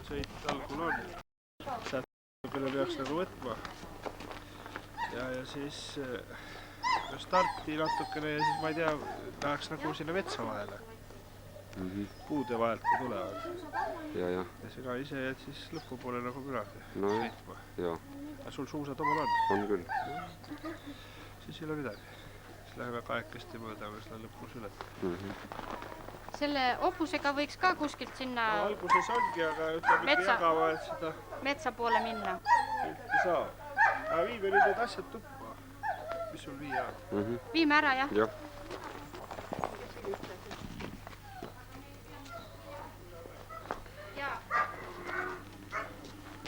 sõit algul on. Sealt küll peaks nagu võtma. Ja siis starti natukene ja siis ma ei tea, tahaks nagu sinna metsa vahele. Puude vahelt ka tulevad. Ja sina ise jääd siis lõpupoole nagu minagi sõitma. Aga sul suusad omal on? On küll. Siis ei ole midagi. Siis läheme kahekesti mööda, me seda lõpus ületame. Selle opusega võiks ka kuskilt sinna... Alguses ongi, aga ütleb ikka jagava, et seda... Metsa poole minna. Ei saa. Aga viime nüüd need asjad tuppa. Mis sul viia on? Viime ära, jah? Jah.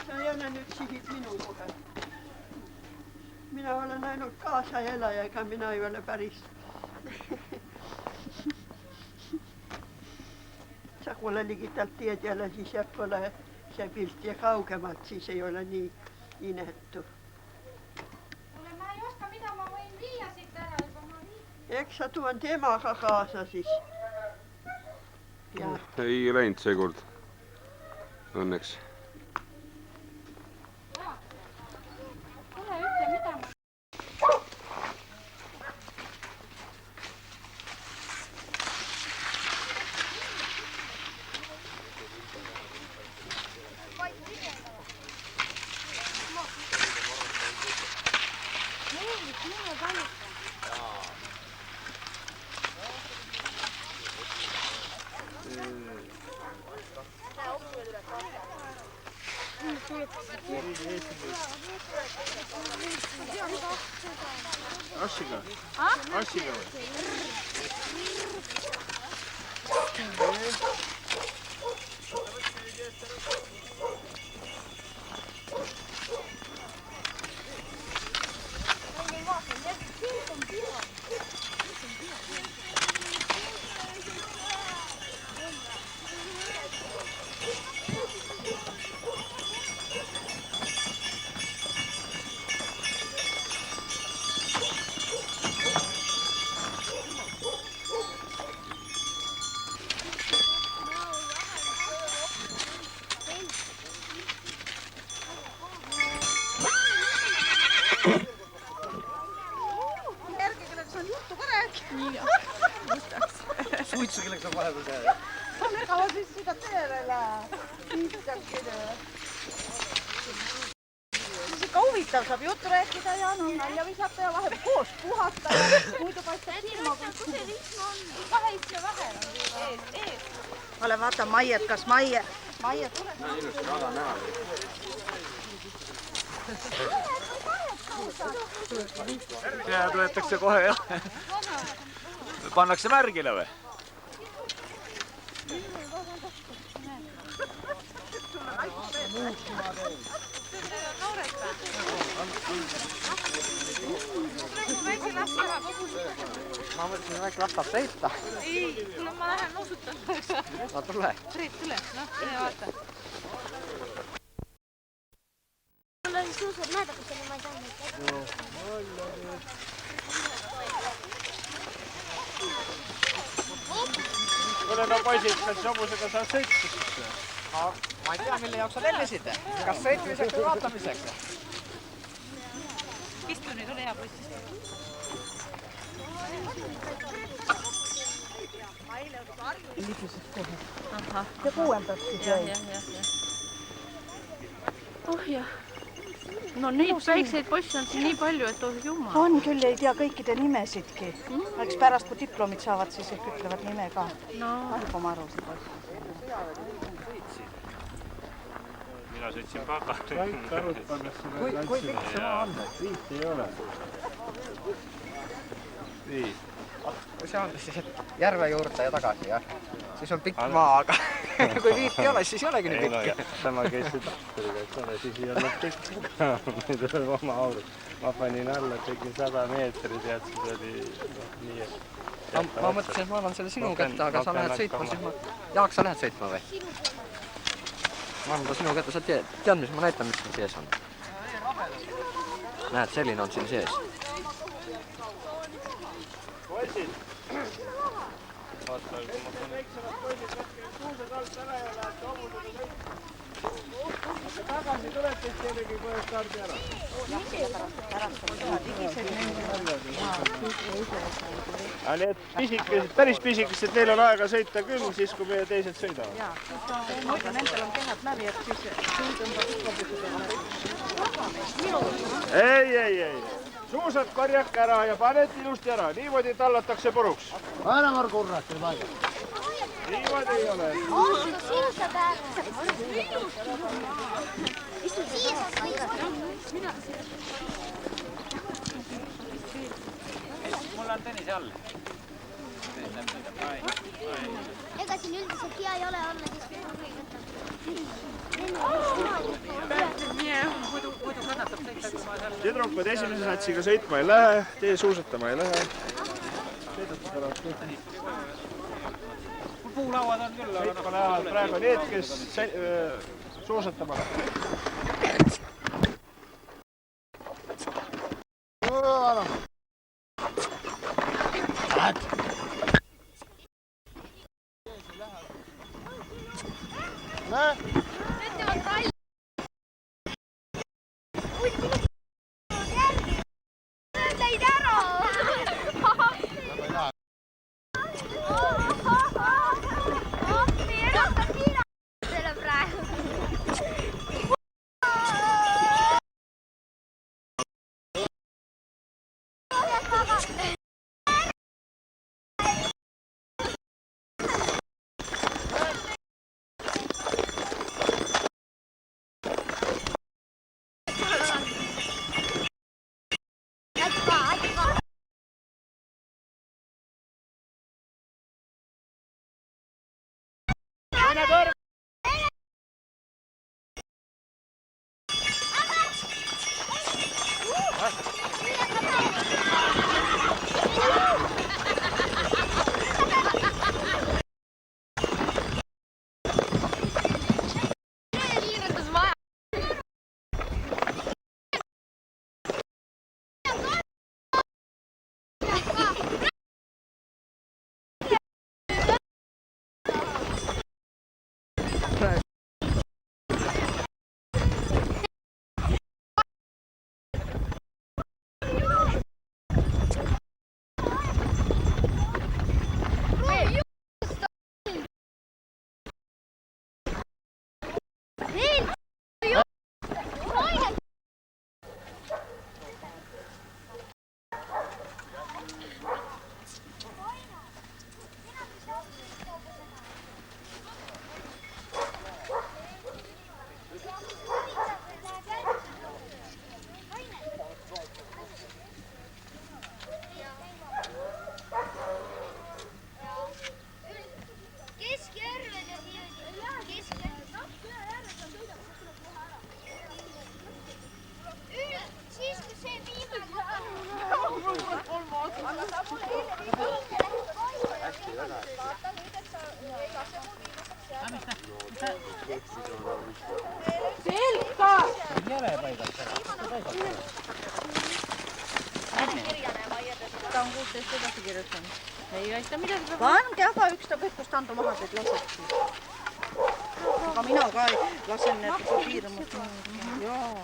Sa ei ole nüüd sihid minu kohe. Mina olen ainult kaasaelaja, ega mina ei ole päris. Sa kui ole ligitalt teed jälle, siis jääb pole see pilt ja kaugemalt, siis ei ole nii inetu. Kuule, ma ei oska, mida ma võin viia siit ära juba ma viin. Eks sa tuon temaga kaasa siis. Ei läinud seekord. Õnneks. Kuule, ütle, mida ma... Assiga? Assiga või? Suitsu kelleks on vahepeal see. On ega siis seda teerele. See ikka huvitav, saab juttu rääkida ja nalja visata ja vahel koos puhata. Muidu paistab ilma, kus see rihma on. Kahe istme vahel on. Ole vaata Maiet, kas Maie tuleb. No ilusti ala näha. Ja tuletakse kohe jah. Pannakse märgile või? Ma mõtlesin, väike lastab sõita. Ei, kuule, ma lähen nuusutan. No tule. Reet, tule. Noh, mine vaata. Mul oli suusad mäedakuseni, ma ei saanud. Kuule, no poisid, kas hobusega saad sõita siis? Ma ei tea, mille jaoks sa tellisite. Kas sõitmiseks või vaatamiseks? Istu nüüd, ole hea poiss. Ja kuuendaks siis jäi. Oh jah. No neid väikseid poisse on siin nii palju, et oh jumal. On küll, ei tea kõikide nimesidki. Eks pärast, kui diplomid saavad, siis ehk ütlevad nime ka. Algo marusid poisse. Mina sõitsin paga. Kõik karud pannakse need Kui pikk see maa on? 5 ei ole. 5. Kui see on siis järve juurde ja tagasi, jah? Siis on pikk maa, aga kui 5 ei ole, siis ei olegi nii pikk. Sama käisid doktoriga, eks ole, siis ei olnud pikk. Nüüd oli oma aurud. Ma panin alla, tegin 100 meetrit ja siis oli nii, et... Ma mõtlesin, et ma annan selle sinu kätte, aga sa lähed sõitma, siis ma... Jaak, sa lähed sõitma või? Ma annan ta sinu kätte, sa tead, mis ma näitan, mis siin sees on. Näed, selline on siin sees. Poisid! Vaata, kui ma panen... Väiksemad poisid, võtke suusad alt ära ja lähete hobusega sõitma. tagasi tulete, siis teinegi kohe stardi ära. Nii et pisikesed, päris pisikesed, neil on aega sõita küll, siis kui meie teised sõidavad. Muidu nendel on kehad läbi, et siis tõmbab Ei. Suusad korjake ära ja panete ilusti ära. Niimoodi tallatakse puruks. Aina Marko Urrat ei paika. Niimoodi ei ole. Sinusta päälle. Istu siia. Mulla on tennis all. Ega siin üldiselt hea ei ole olla, siis kui võtab. Muidu kannatab sõita, kui ma seal... Tüdrukud esimese satsiga sõitma ei lähe, teie suusatama ei lähe. Sõidate pärast kõik. Puulauad on küll, aga... Sõitma lähevad praegu need, kes suusatama lähevad. Ta on 16 edasi kirjutanud. Ei aita midagi. Pange aga ükskõik, kust anda maha, et laseks. Aga mina ka lasen need piirmust. Jaa.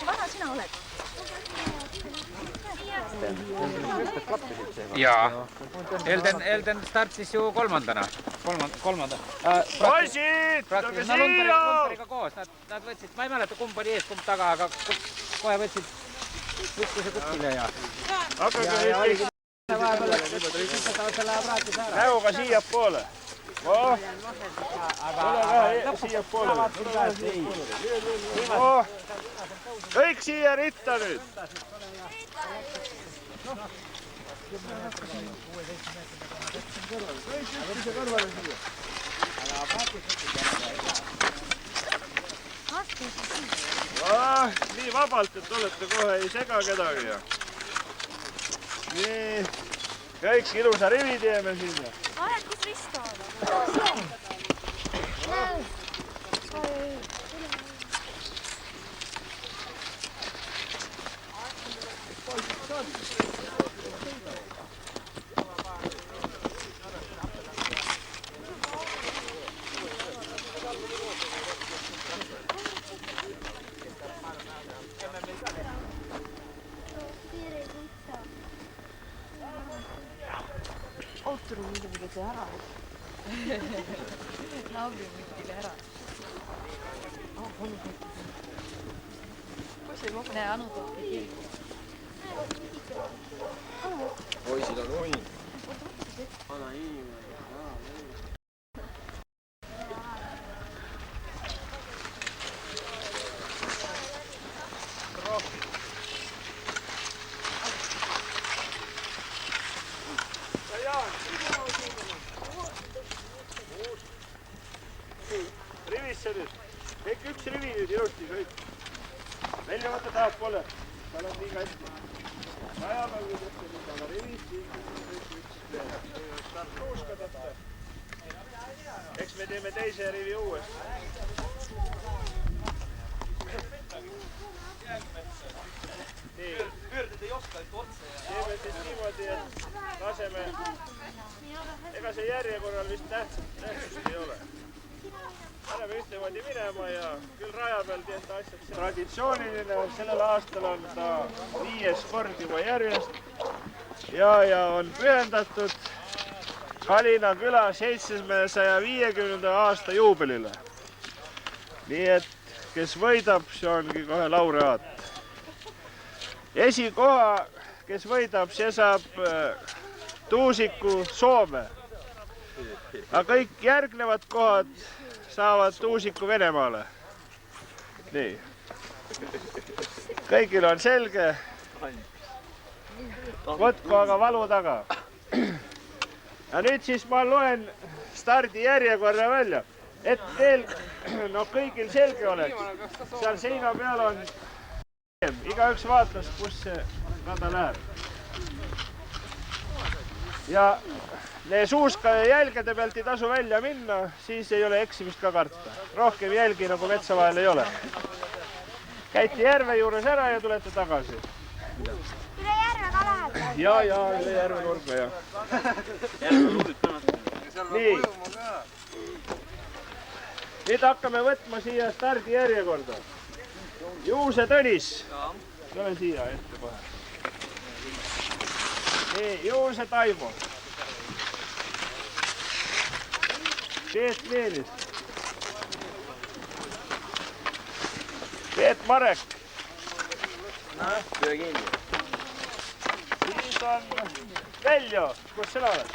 Vana sina oled? Jaa. Elden startis ju kolmandana. Kolmanda. Poisid, tulge siia! Lumperiga koos. Nad võtsid, ma ei mäleta, kumb oli ees, kumb taga, aga kohe võtsid ükskuse kuskile ja... Hakake nüüd näoga siia poole. Ole vähe siia poole. Kõik siia ritta nüüd. Kõik ükskuse kõrvale siia. Nii vabalt, et olete kohe ei sega kedagi. Nii, kõik ilusa rivi teeme sinna. Oled, kus Risto on? see ära. Naabrimütile ära. Kus ei kogu? Näe, Anu toob kirgu. Poisil on uni. Rivisse nüüd. Kõik üks rivi nüüd ilusti kõik. Välja võtta tahab pole. Tal on nii hästi. Rajame nüüd ühte nüüd aga rivis. Eks me teeme teise rivi uuesti. Nii. Pöörded ei oska, et otse. Teeme siis niimoodi, et laseme. Ega see järjekorral vist tähtsust ei ole. Paneme ühtemoodi minema ja küll raja peal tehta asjad. Traditsiooniline, sellel aastal on ta 5. kord juba järjest ja on pühendatud Kalina küla 750. aasta juubelile. Nii et kes võidab, see ongi kohe laureaat. Esikoha, kes võidab, see saab tuusiku Soome. Aga kõik järgnevad kohad saavad tuusiku Venemaale. Nii. Kõigil on selge. Võtku aga valu taga. Ja nüüd siis ma loen stardi järjekorra välja, et teil kõigil selge oleks. Seal seina peal on igaüks vaatas, kus see rada läheb. Ja suuska ja jälgede pealt ei tasu välja minna, siis ei ole eksimist ka karta. Rohkem jälgi nagu metsa vahel ei ole. Käite järve juures ära ja tulete tagasi. Üle järve ka läheb? Ja, üle järve nurga, ja. Nii. Nüüd hakkame võtma siia stardi järjekorda. Juuse Tõnis. Tule siia ette kohe. Nii, Juuse Taimo. Peet Meelis. Peet Marek. Töö kinni. Siis on Veljo. Kus sina oled?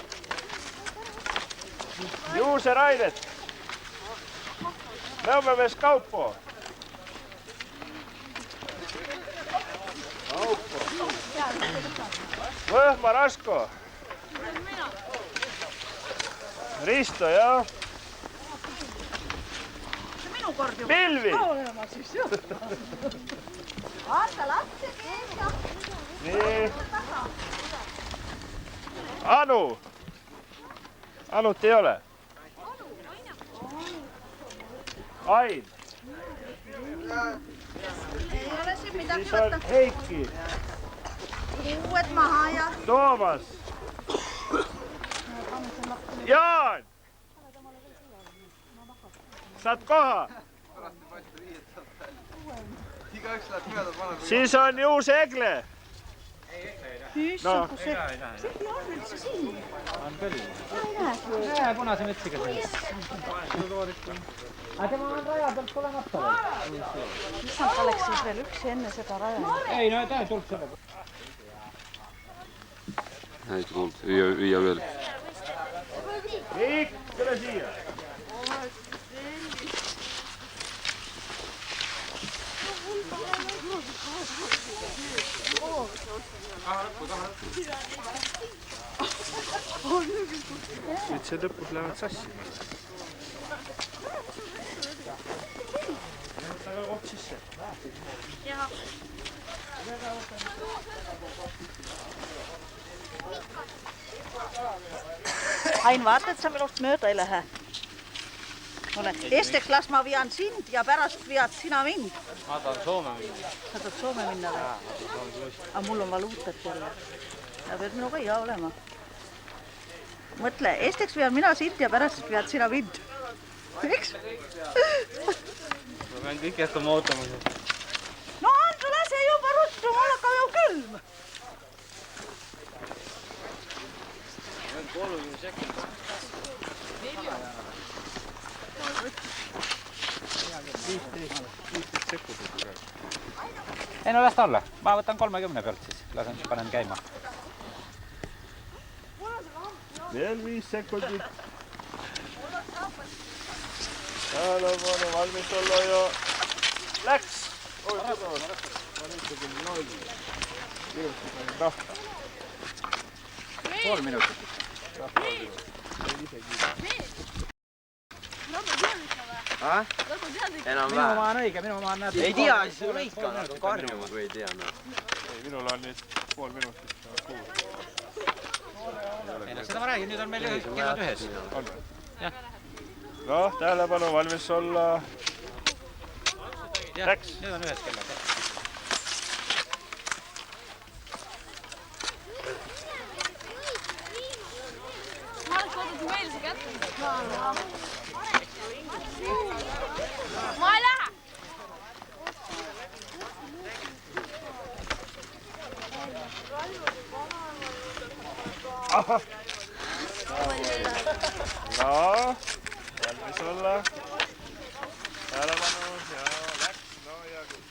Juuse Rainet. Nõmmemees Kaupo. Võhma Rasko. Risto, jah. Pilvi. Nii. Anu. Anut ei ole. Ain. Ei ole siin midagi Siis on Heiki. Uued maha ja... Toomas. Jaan. Saad koha. Siis on Juuse Egle. No. See on üldse siin. On küll. Punase metsiga siin. Aga tema on raja pealt tulemata. Issand, oleks siis veel üks enne seda raja. Ei, no ta ei tulnud selle. Ei tulnud, viia veel. Nii, tule siia. Nüüd see lõpus lähevad sassi. Võta ka koht sisse. Jah. Ain, vaata, et sa minust mööda ei lähe. Esiteks las ma vean sind ja pärast vead sina mind. Ma tahan Soome minna. Sa tahad Soome minna või? Aga mul on valuutat jälle. Ja pead minuga hea olema. Mõtle, esiteks vean mina sind ja pärast vead sina mind. Eks? Ma pean kõik jätama ootama. No Andu, lase juba ruttu, mul hakkab ju külm. 30 sekundit. Ei no las ta olla. Ma võtan 30 pealt siis. Lasen, panen käima. Veel 5 sekundit. Tähelepanu, valmis olla ja läks! Oi, kuda. Ma nüüd tegin nolli. Ilusti sain rahta. 3 minutit. Enam Minu oma on õige, minu oma on näed. Ei tea, siis sul ikka karjumus või ei tea. Ei, minul on nüüd pool minutit. Ei no seda ma räägin, nüüd on meil kellad ühes. Jah. Noh, tähelepanu, valmis olla. Läks. Nüüd on ühes kellad. Ma oleks oodanud meelse kätte. Ma ei lähe. Ahah. No, valmis olla. Tähelepanu ja läks. No ja küll.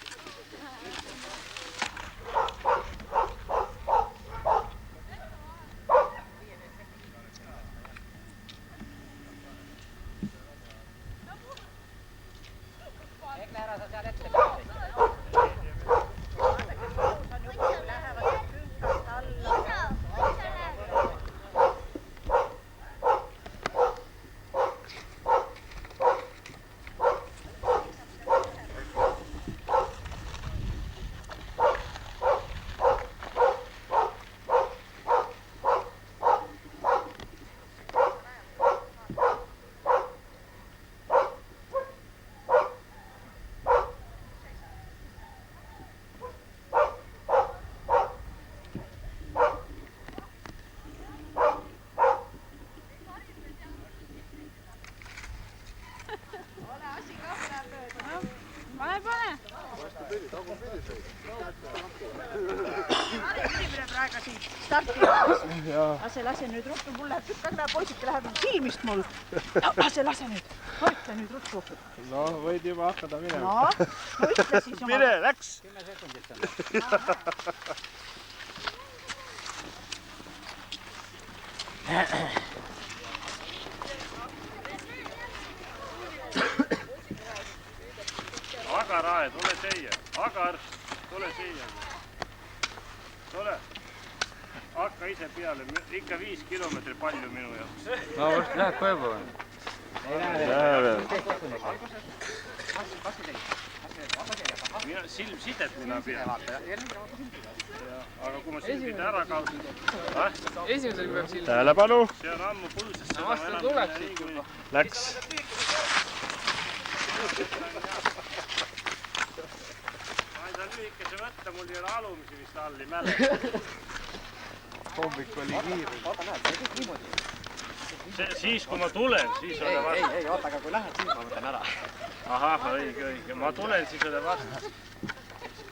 Ase lase nüüd ruttu, mul läheb tükk aega, poisike läheb silmist mul. Ase lase nüüd, hoita nüüd ruttu. No, võid juba hakata minema. No, ütle siis oma... Mine, läks! 10 sekundit on. Agar, Ae, tule siia. Agar, tule siia. Tule. Hakka ise peale. Ikka 5 kilomeetri palju minu jaoks. No, vast läheb ka juba. Silmsidet mina pean. Aga kui ma silmide ära kaotan... Esimesel peab silm. Tähelepanu! See on ammu pulsest. Vastu tuleb siit juba. Läks. Ma ei saa lühikese võtta, mul ei ole alumisi vist alli mäle. Hommik oli kiire. Siis kui ma tulen, siis ole vastu. Ei, oota, aga kui lähed, siis ma võtan ära. Ahah, õige. Ma tulen, siis ole vastu.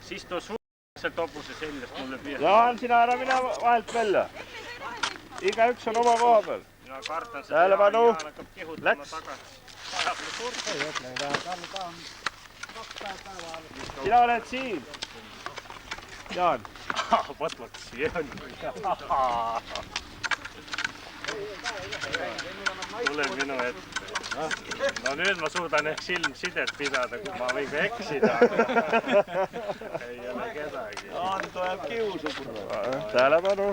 Siis too seal topuse seljast mulle piir. Jaan, sina ära mine vahelt välja. Igaüks on oma koha peal. Mina kartan seda. Tähelepanu. Läks. Sina oled siin. Jaan. Võtvad siia. Tule minu ette. No nüüd ma suudan ehk silmsidet pidada, kui ma võin ka eksida. Ei ole kedagi. Jaan tuleb kiusu. Tähelepanu.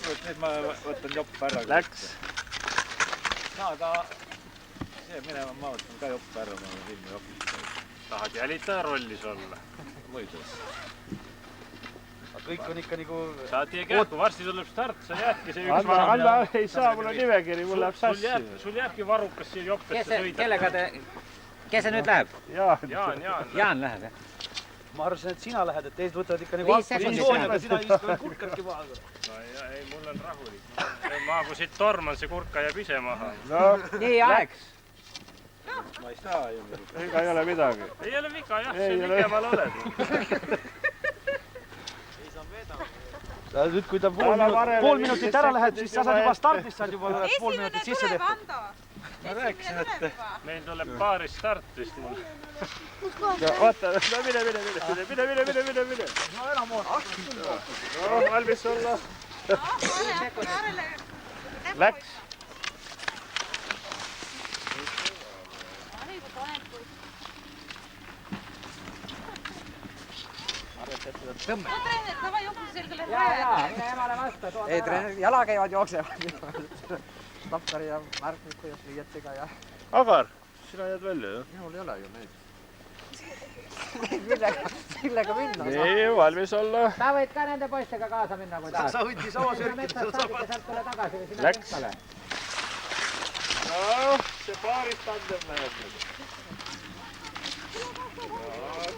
Nüüd ma võtan jopp ära. Läks. No, aga see minema ma võtan ka jopp ära, ma olen ilma jopp. Tahad jälitaja rollis olla? Muidugi. Kõik on ikka nagu... Saad teie käed, kui varsti tuleb start, sa jäädki see üks vanem. Anna, ei saa, mul on nimekiri, mul läheb sassi. Sul jääbki varukas siia joppesse sõida. Kellega te... Kes see nüüd läheb? Jaan. Jaan läheb, jah? Ma arvasin, et sina lähed, et teised võtavad ikka nagu... 5 sekundit. Sina istuvad kurkadki maha. No ei, mul on rahulik. Ma kui siit torman, see kurka jääb ise maha. Nii, aeg! Ma ei saa ju. Ega ei ole midagi. Ei ole viga, jah, see ligemal oled. Nüüd, kui ta pool minutit ära lähed, siis sa saad juba stardis, saad juba pool minutit sisse tehtud. Ma rääkisin, et meil tuleb paaris start vist mul. Vaata, no mine. No enam oota. No, valmis olla. Läks. Tõmme. Davai, jookse selgele. Mine emale vastu. Ei, jala käivad jooksevad. Tappari ja märkmiku ja pliiatsiga ja... Agar, sina jääd välja, jah? Minul ei ole ju neid. Millega minna? Nii, valmis olla. Ta võid ka nende poistega kaasa minna, kui tahad. Sa võid nii sama sörkida. Sealt tule tagasi. Läks. No, see paaris tandem läheb nüüd.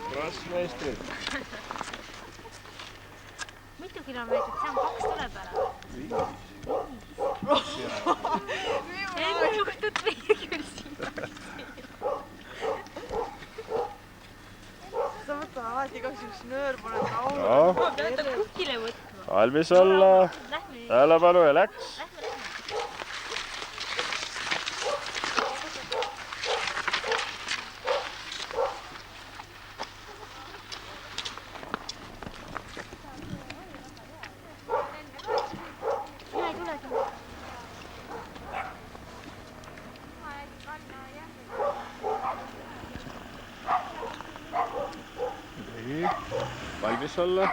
Krossmeistrid. Mitu kilomeetrit, see on 2 tule peale. Enne juhtub meie küll siin. Sa võtad alati kaks üks nöör, pole taulu. No, Pead kukile võtma. valmis olla. Tähelepanu ja läks. Valmis olla.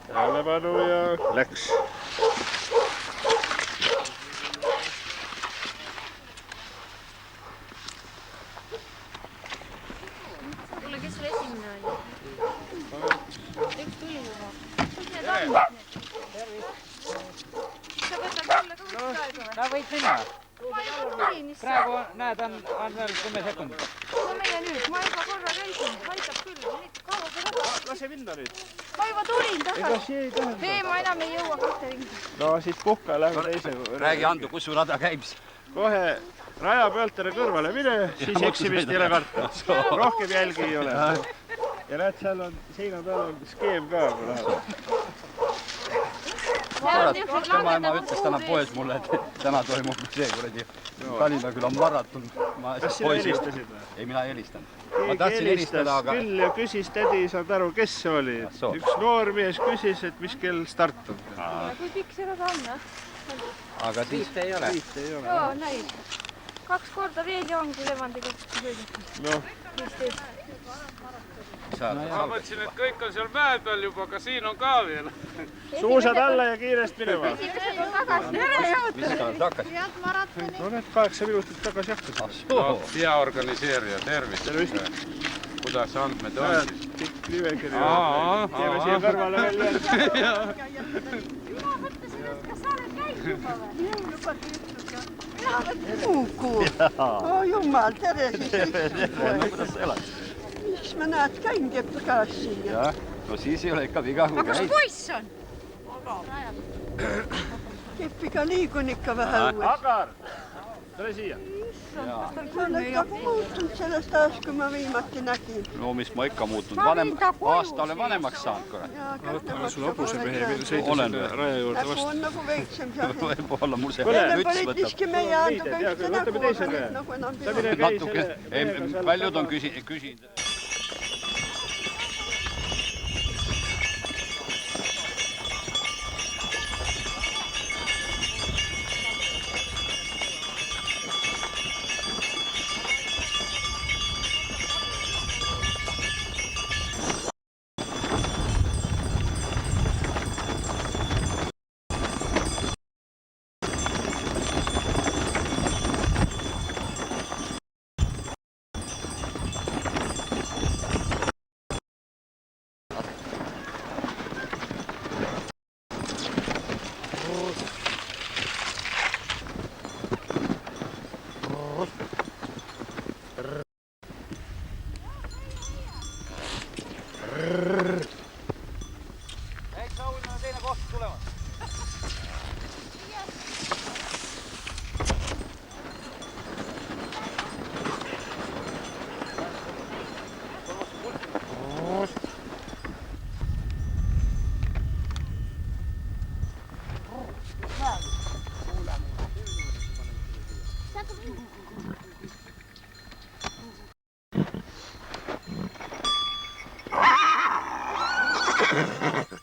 Tähelepanu ja läks. Kuule, kes sul esimene oli? Üks tuli juba. Sa võtad mulle ka võtad aega või? No võid minna. Ma juba tulin, issand. Praegu näed, on veel 10 sekundit. No meie nüüd, ma juba korra käisin, aitab küll. Kaua sa tagasi? Lase minna nüüd. Ma juba tulin Ega tagasi. see ei tähenda. Ei, ma enam ei jõua kahte ringi. No siis puhka, lähme teise. Räägi, Andu, kus su rada käib? Kohe raja pealt ära kõrvale mine, siis eksimist ei ole karta. Rohkem jälgi ei ole. Ja näed, seal on seina peal on skeem ka. Tema ema ütles täna poes mulle, et täna toimub see kuradi Tallinna küla maraton. Kas sina helistasid või? Ei, mina ei helistanud. Ma Keegi tahtsin helistas helistada, aga... küll ja küsis tädi, ei saanud aru, kes see oli. Üks noormees küsis, et mis kell start on. Kui pikk see rada on, jah? Aga siis... ei ole. Joo, näin. 2 korda veel ja ongi Levandiga sõidetud. Noh. 15. Ma mõtlesin, et kõik on seal mäe peal juba, aga siin on ka veel. Suusad alla ja kiiresti minema. Tagasi ära jõuda. Mis ta hakkas? No need 8 minutit tagasi hakkas. Hea organiseerija, tervist. Kuidas andmed on siis? Pikk nimekiri. Teeme siia kõrvale veel ühe. Kas sa oled käinud juba või? Jõulupati ütlus, jah. Kuku. Oh jumal, tere siis. Kuidas sa elad? Miks ma näed, käin kepp käes siia. Jah, no siis ei ole ikka viga, kui Aga kas käid. poiss on? Keppiga liigun ikka vähe uuesti. Agar, tule siia. Sa oled nagu muutunud sellest ajast, kui ma viimati nägin. No mis ma ikka muutunud, aasta olen vanemaks saanud, kurat. Olen sul hobusemehe, mille sõidus raja juurde Nägu vastu. on nagu veitsem seal. Võib-olla mul see Kuule, Enne müts olid võtab. siiski meie Anduga ühte võtame nägu, teise aga käe. nüüd nagu enam Sa mine pidanud. käi Natuke, selle... paljud on küsinud.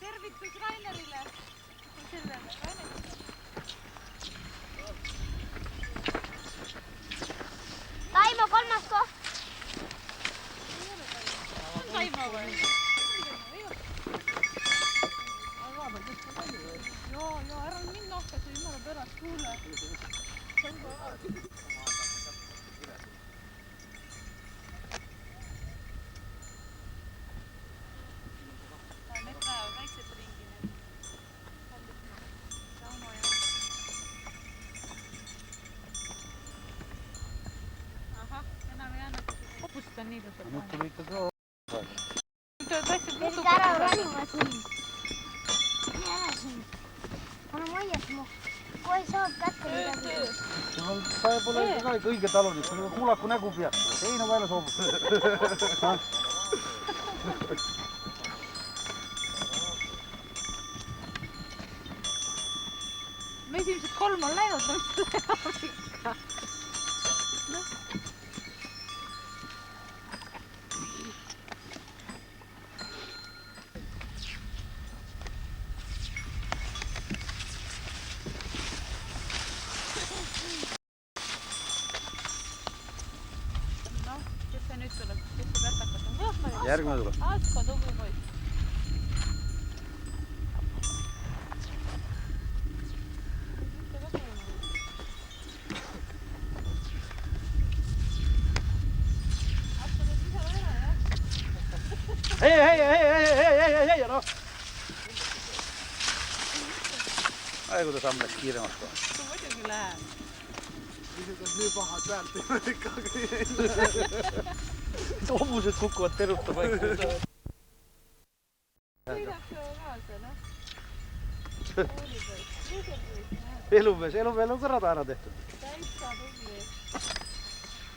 Tervitus Rainerile. Taimo kolmas koht. Taimo või? Joo, ära nii nahkas ja jumala pärast kuule. Need lähevad väiksed ringi need. Tauno ja... Ahah, enam ei anna. Opust on nii tõseb. Nüüd tuli ikka ka Nüüd ära ranima siin. Mine ära siin. Anna Maias mu. Kohe saab kätte midagi. sa pole ka ikka õige talunik, sul on kuulaku nägu peal. Teine välja soovub. Me esimesed 3 on läinud, läheb ikka. Noh, kes see nüüd tuleb? Kes see pärtakas on? Järgmine tuleb. Asko, tubli poiss. Hei, noh. Ai, kuidas samm läks kiiremaks kohe. See muidugi läheb. Isegi on nii pahad pealt ei ole ikkagi. Hobused kukuvad teruta paika. Sõidab see kaasa, noh. Elumees on ka rada ära tehtud. Täitsa tubli.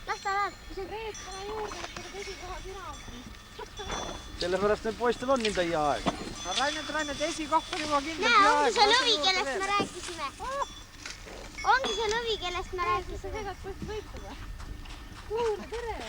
Las ta läheb. See Reet pane juurde, et seda esikoha sina. Sellepärast need poistel on nii täie aeg. Rainet, esikoht on juba kindlasti Näe, ongi see lõvi, kellest me rääkisime. Ongi see lõvi, kellest me Sa rääkisime. sõidad poiss võitu või? Kuule, tere!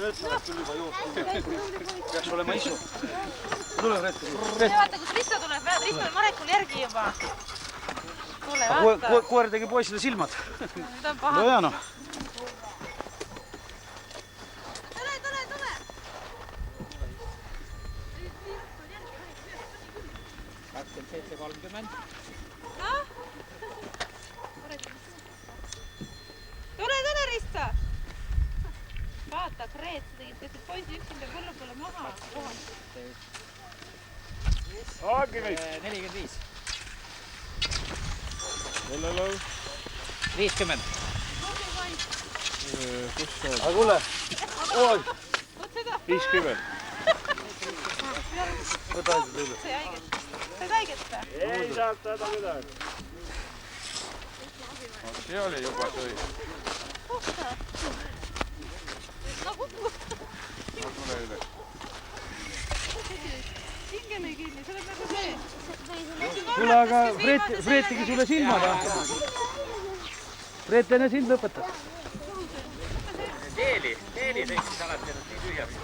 nüüd sa oled küll juba jooksnud. Peaks olema isu. Tule, Reet. Vaata, kus Risto tuleb, Risto on Marekul järgi juba. Tule, vaata. Koer tegi poissile silmad. Nüüd on paha. No ja noh. Tule. Tule, Risto. Vaata, Reet, sa tegid poisi üksinda põllu peale maha. Ongi kõik. 45. Kellel on? 50. Kus see on? Aga kuule. Oi. 50. Võta aega teile. Sai haiget. Said haiget või? Ei saanud häda midagi. See oli juba sõi. No tule üle. Hingel ei kinni, see on nagu see. Kuule, aga Fred tegi sulle silmad. Fred enne sind lõpetas. Keeli sõitis alati ennast nii tühjaks.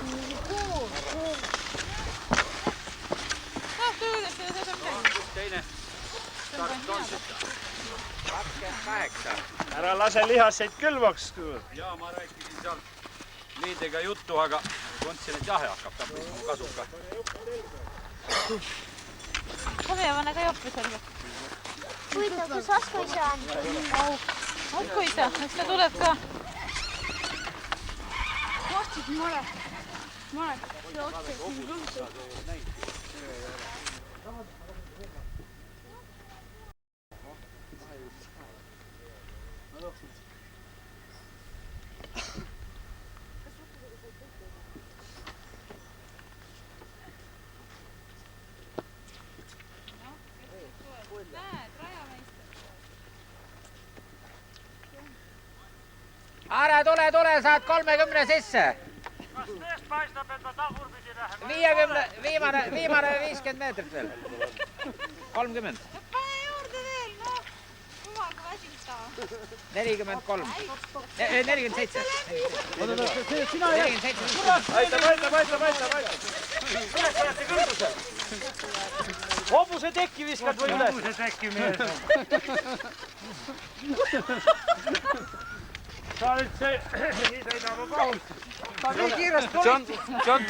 Töödes ei saa midagi. Teine start on seda. 28. Ära lase lihaseid külmaks. Jaa, ma rääkisin seal Liidega juttu, aga Tundsin, et jahe hakkab tappis mu kasuka. Koviavane ka joppi selge. Huvitav, kus Asku-isa on? Asku-isa, eks ta tuleb ka. Kohtsid Marek. Marek, see otse siin rõhutab. Are, tule, saad 30 sisse. Kas tõest paistab, et ma tagurpidi lähen? Viimane 50 meetrit veel. 30. Pane juurde veel, noh. Kumaga väsinta. 43. 47. Sina ei... 47. Aita. Kuidas olete kõrgusel? Hobuse tekki viskad või üles? Hobuse tekki mees. Sa nüüd see... Nii sõida mu kohust. Ta nii kiirest politi. See on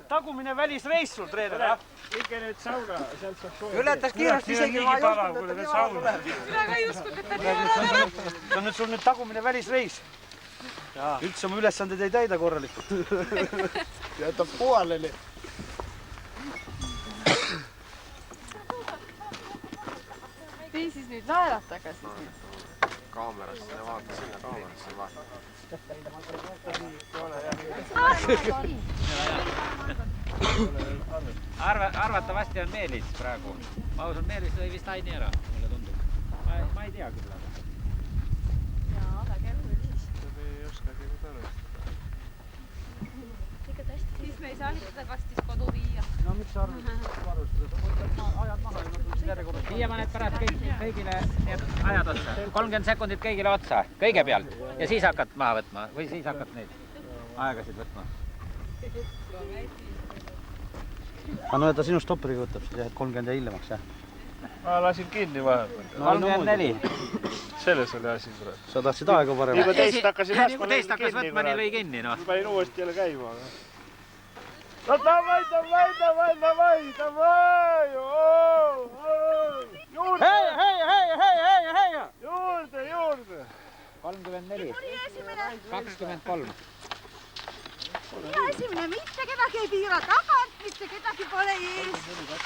tagumine välisreis sul, treener, jah? Ikka nüüd sauna, sealt saab sooja. Ületas kiiresti isegi, ma ei uskunud, et ta nii vara tuleb. Mina ka ei uskunud, et ta nii vara tuleb. See on nüüd sul nüüd tagumine välisreis. Üldse oma ülesanded ei täida korralikult. Jätab pooleli. Vii siis nüüd naerataga siis. Kaamerasse, vaata sinna kaamerasse vaata. Arvatavasti on Meelis praegu. Ma usun, Meelis lõi vist Aini ära, mulle tundub. Ma ei tea küll. Jaa, väga keerulis. Ei oskagi nüüd arvestada. Siis me ei saa lihtsalt vastis kodu viia. No miks sa arvestada? Sa ajad maha ja lõpuks järjekorras. Viia paned pärast kõigile ajad otsa. 30 sekundit kõigile otsa, kõigepealt. Ja siis hakkad maha võtma või siis hakkad neid aegasid võtma. No ta sinu stopperiga võtab siis, et 30 ja hiljemaks, jah? Ma lasin kinni vahepeal. 34. Selles oli asi praegu. Sa tahtsid aega parem. Nii kui teist hakkasin laskma, lõi kinni. Nii lõi kinni, noh. Panin uuesti jälle käima. No davai! Juurde! Hei! Juurde! 34. 23. Ja esimene, mitte kedagi ei piira tagant, mitte kedagi pole ees.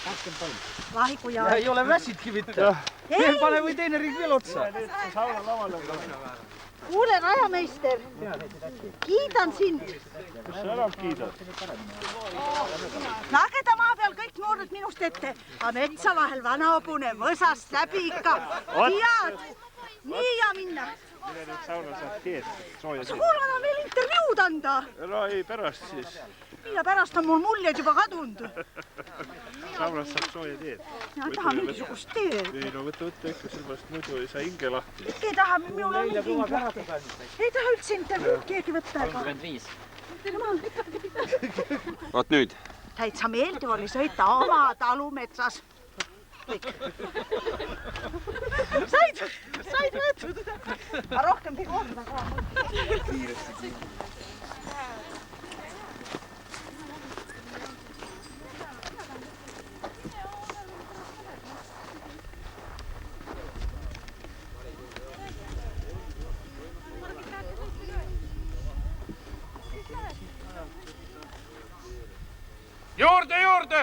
23. Vahiku ja... Ei ole väsitki mitte. Veel pane või teine ring veel otsa. Sauna lavale. Kuule, rajameister, kiidan sind. Kus sa enam kiidad? Lageda maa peal kõik noored minust ette. Aga metsa vahel vana hobune mõsast läbi ikka. Tead, nii ja minna. Mine nüüd sauna saad teed. Sa kuulvad on veel intervjuud anda. No ei, pärast siis. Ja pärast on mul muljed juba kadunud. Saunas saab sooja teed. Ja taha mingisugust teed. Ei no võta ikka, sellepärast muidu ei saa hinge lahti. Ikka ei taha, minul on hing lahti. Ei taha üldse intervjuud keegi võtta. 35. Vaat nüüd. Täitsa meeldiv oli sõita oma talumetsas. Kõik. Said võetud. Ma rohkem ei korda ka. Juurde!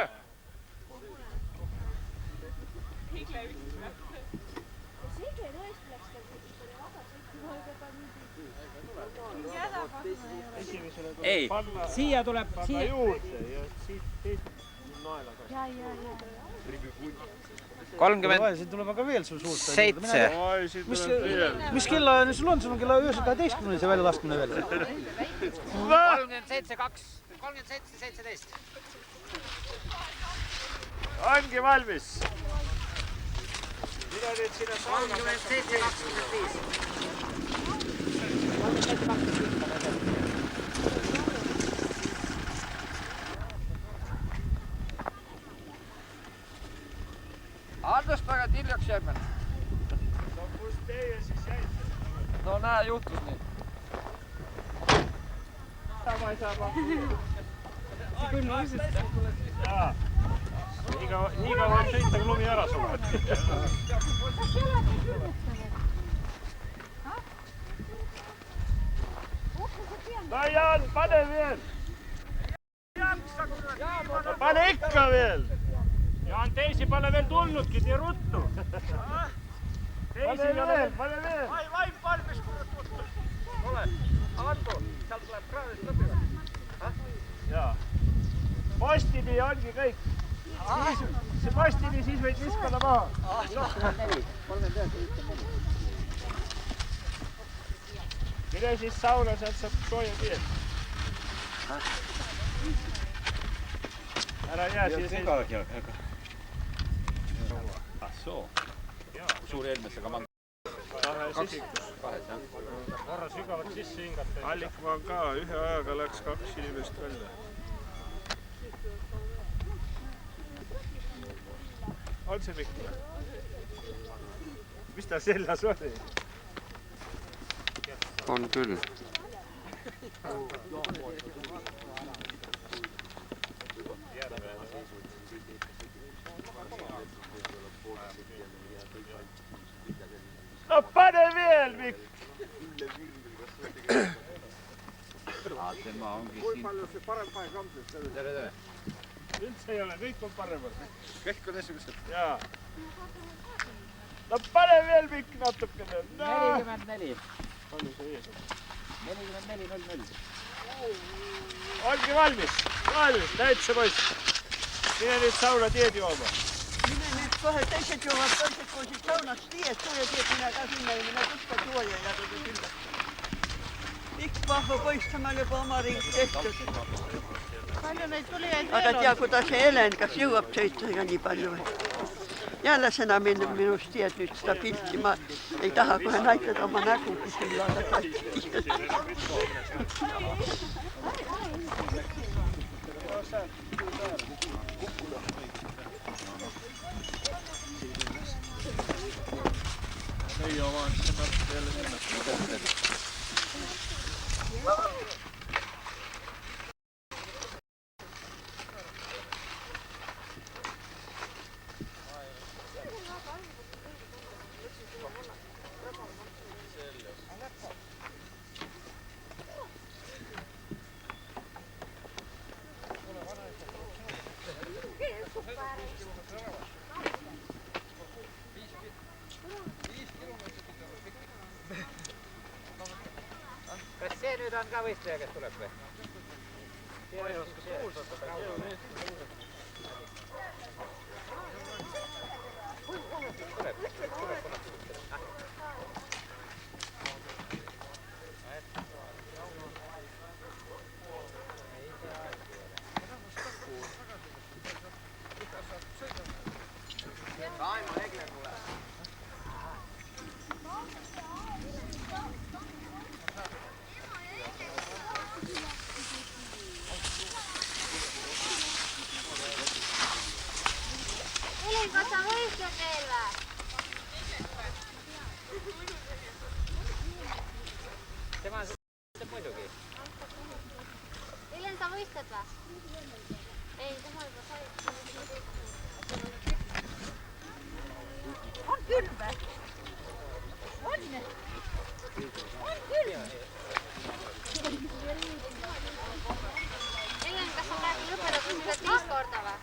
Ei, siia tuleb... Panna juurde ja siit teist naelaga. 30... Siin tuleb aga veel sul suurt. 7. Mis kella sul on? Sul on kella 9.12 see väljalaskmine veel. 37, 2. 37, 17. Ongi valmis. Mine nüüd sinna sauna. 37, 25. Andestage, et hiljaks jäime. No kus teie siis jäite? No näe, juhtus nii. Sama ei saa pakkuda. küll ausalt. Jaa. Nii kaua võib sõita, kui lumi ära suleb. No Jaan, pane veel! Pane ikka veel! Jaan, teisi pole veel tulnudki, nii ruttu. Pane veel! Vaim valmis, kurat võtta. Ole, Anto, seal tuleb kraanist lõpega. Jaa. Postini ongi kõik. See postini siis võid viskada maha. Mine siis sauna, sealt saab sooja kiir. Ära jää siia seisma. Ah soo. Suur eelmesse ka mand. Kahes, jah. korra sügavalt sisse hingata. Allikmaa ka, ühe ajaga läks 2 inimest välja. On see Mikk? Mis ta seljas oli? On küll. No pane veel, Mikk! Tema ongi Kui siin. palju see parem pae kamsest? Tere. Üldse ei ole, kõik on paremad. Kõik on esimesed. Jaa. No pane veel, Mikk, natukene. 44. Palju see ees on? 44.00. Ongi valmis. Täitsa poiss. Mine nüüd sauna teed jooma. Mine nüüd kohe teised joovad toised, kui siit saunast tiies sooja teed, mine ka sinna ja mine tuska sooja ja tõde külla. Pikk vahva poiss, temal juba oma ring tehtud. Palju neid tulijaid Aga veel tea, on? kuidas see Helen, kas jõuab sõita ka nii palju või? Jälle sina minust tied nüüd seda pilti, ma ei taha kohe näitada oma nägu, kus ei laada katsi. Meie oma on see natuke jälle minna. Kas see nüüd on ka võistleja, kes tuleb või? Elin, kas sa võistled veel või? Tema võistleb muidugi. Elin, sa võistled või? Ei, tema juba sai. On küll või? On küll. Elin, kas sa praegu lõpetad, sa sõidad teist korda või?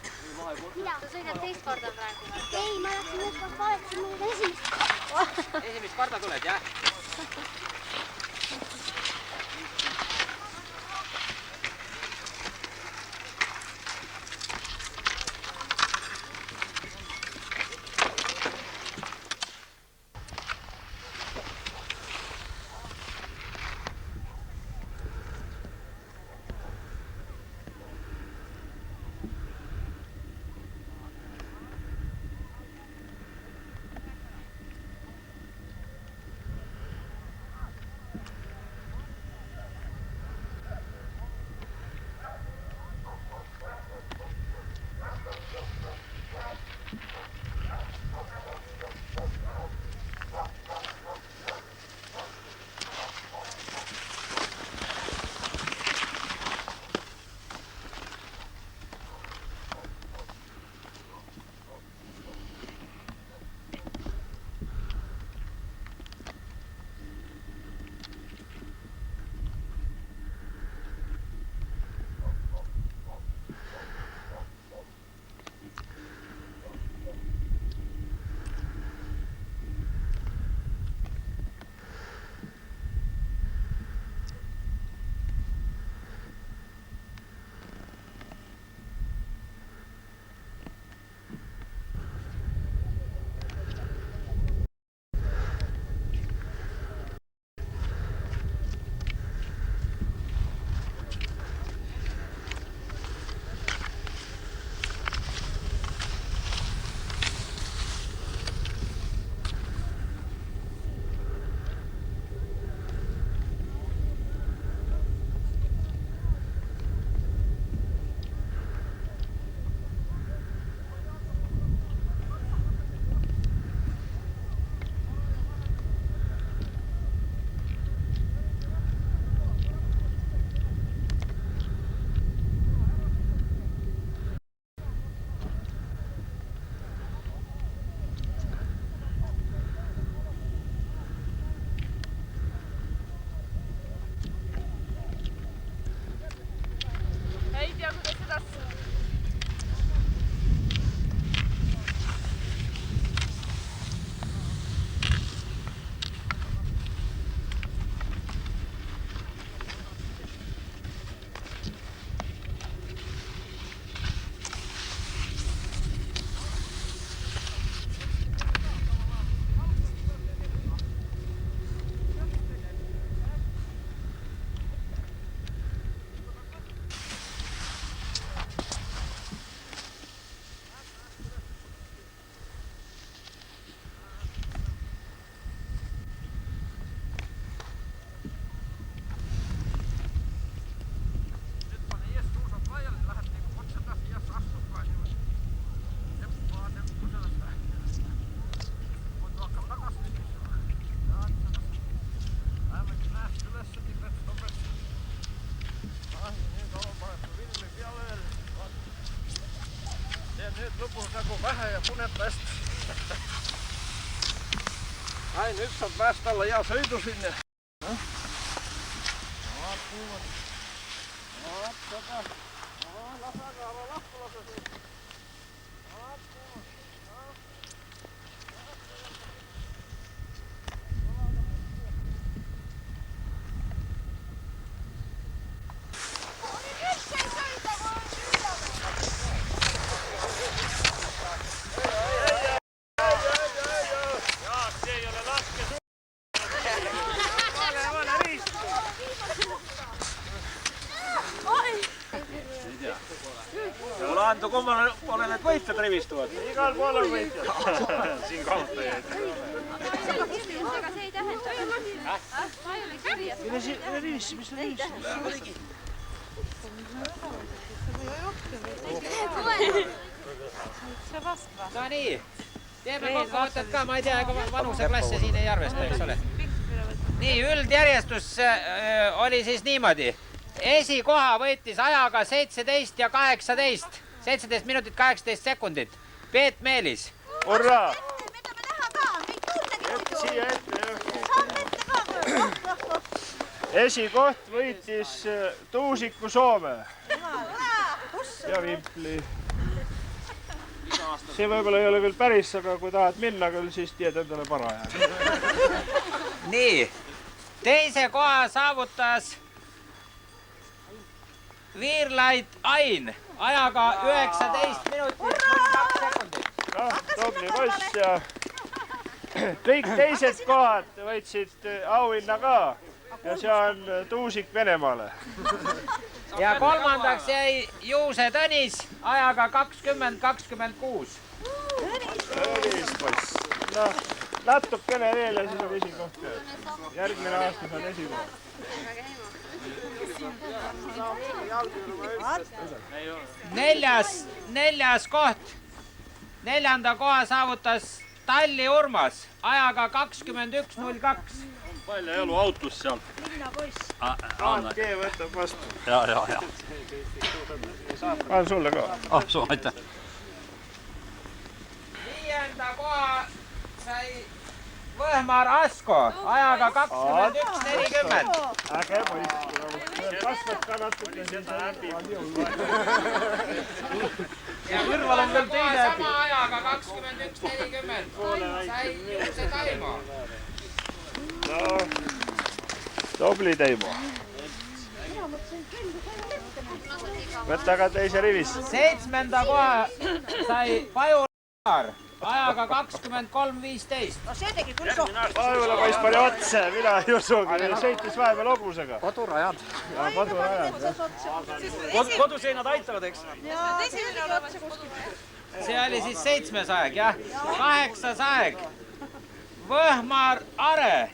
Mida? Sa sõidad teist korda praegu või? Ei, ma läksin nüüd kord valetasin nüüd esimest. Esimest korda tuled, jah? nüüd lõpus nagu vähe ja punetast. Ain üks saab päästa alla hea sõidu sinna. Anto, kummalla puolella need võitjad rivistuvad? Igal pool on võitjad. Siin kaotajaid. Aga see ei tähenda. Ma ei ole kirjas. Mis ta rivis? No nii, teeme kokkuvõtted ka, ma ei tea, ega vanuseklasse siin ei arvesta, eks ole. Nii, üldjärjestus oli siis niimoodi. Esikoha võitis ajaga 17 ja 18. 17 minutit 18 sekundit. Peet Meelis. Hurraa! Mida me näha ka? Meid tunnegi Siia ette, jah. Saame ette ka. Esikoht võitis Tuusiku Soome. Ja Vimpli. See võib-olla ei ole küll päris, aga kui tahad minna küll, siis teed endale paraja. Nii, teise koha saavutas Viirlait Ain ajaga 19 minutit 02 sekundit. Noh, tubli poiss ja kõik teised kohad võitsid auhinna ka ja see on Tuusik Venemaale. Ja kolmandaks jäi Juuse Tõnis ajaga 20-26. Tõnis poiss. Noh, natukene veel ja siis on esikoht. Järgmine aasta on esikoht. Neljas koht. Neljanda koha saavutas Talli Urmas ajaga 21.02. Palju elu autos seal. Anke võtab vastu. Ja. Ann sulle ka. Suur aitäh. Viienda koha sai Võhmar Asko ajaga 21.40. Äge poiss. Kasvad ka natuke siin. Ja kõrval on veel teine. Sama ajaga 21.40. Sai Juuse Taimo. No, tubli Teimo. Võtta ka teise rivist. Seitsmenda koha sai Paju Laar ajaga 23.15. No see tegi küll sohti. Pajula poiss pani otse, mina ei usugi. Sõitis vahepeal hobusega. Kodurajad. Ja kodurajad. Koduseinad aitavad, eks? See oli siis 7. aeg, jah. 8. aeg. Võhmar Are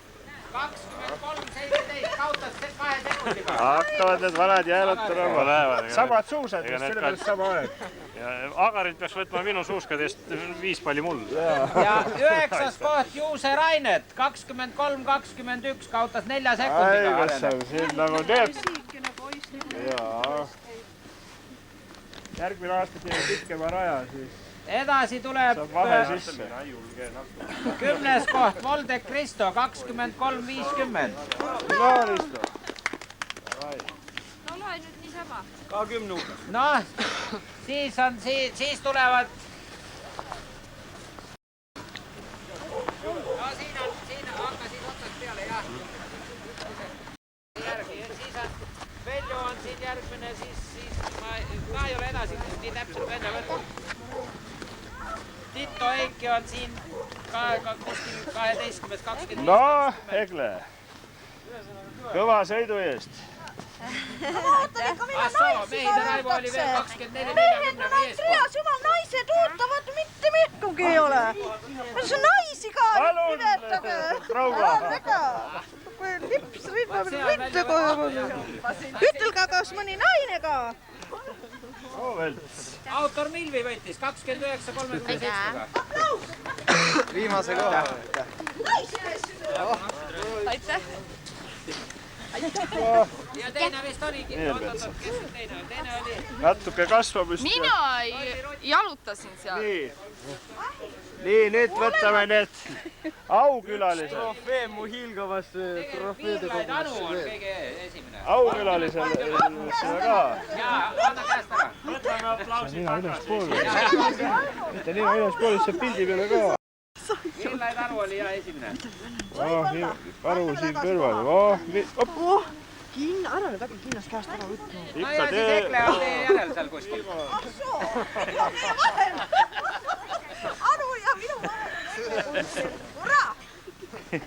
23.17, kaotas 2 sekundiga. Hakkavad need vanad jäälutama. Samad suusad, mis selle pealt sama aeg. Agarit peaks võtma minu suuskadest 5 palli mul. Ja 9. koht Juuse Rainet 23.21, kaotas 4 sekundiga. Ai, kas on siin nagu teeb? Jaa. Järgmine aasta teeme pikkema raja, siis edasi tuleb saab vahe sisse. 10. koht Voldek Kristo 23.50. No, Risto. No loe nüüd niisama. Ka 10. Noh, siis tulevad... No siin hakkasid otsad peale, jah. Siis on Veljo on siin järgmine, siis ma ei ole edasi nii täpselt välja võtnud. Tito Eiki on siin kuskil 12-20. No, Egle. Kõva sõidu eest. Oota, ikka mida naisi vaadatakse. Mehed on ainult reas, jumal, naised ootavad, mitte midagi ei ole. See naisi ka nimetage. Rauga. Lips rinnal mitte kohe. Ütelge, kas mõni naine ka. Autor Milvi võitis 29.37-ga. Viimase koha. Aitäh. Ja teine vist oligi. Kes teine oli? Natuke kasvamist. Mina ei... jalutasin seal. Nii, nüüd võtame need aukülalised. trofee mu hiilgavas trofeede Viirlaid Anu on kõige esimene. Aukülalised ka. Jaa, anna käest ära. Võtame aplausid. Nina ülespoole. Mitte Nina ülespoole, see pildi peale ka. Viirlaid Anu oli hea esimene. Aru siin kõrval. Ära nüüd äkki kinnast käest ära võtma. No ja siis Ekle on teie järel seal kuskil. Anu ja minu vahel. Ura!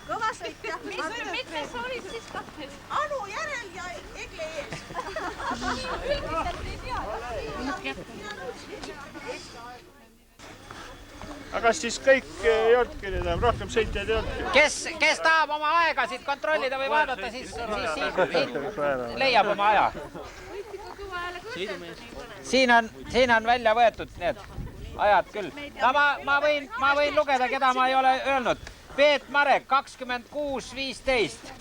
Kõva sõitja. Mitmes sa olid siis kahtes? Anu järel ja Egle ees. Aga siis kõik ei olnudki, rohkem sõitjaid ei olnudki. Kes tahab oma aegasid kontrollida või vaadata, siis leiab oma aja. Siin on välja võetud need ajad küll. Ma võin lugeda, keda ma ei ole öelnud. Peet Marek, 26.15.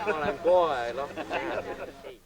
Ma olen kohe lahti.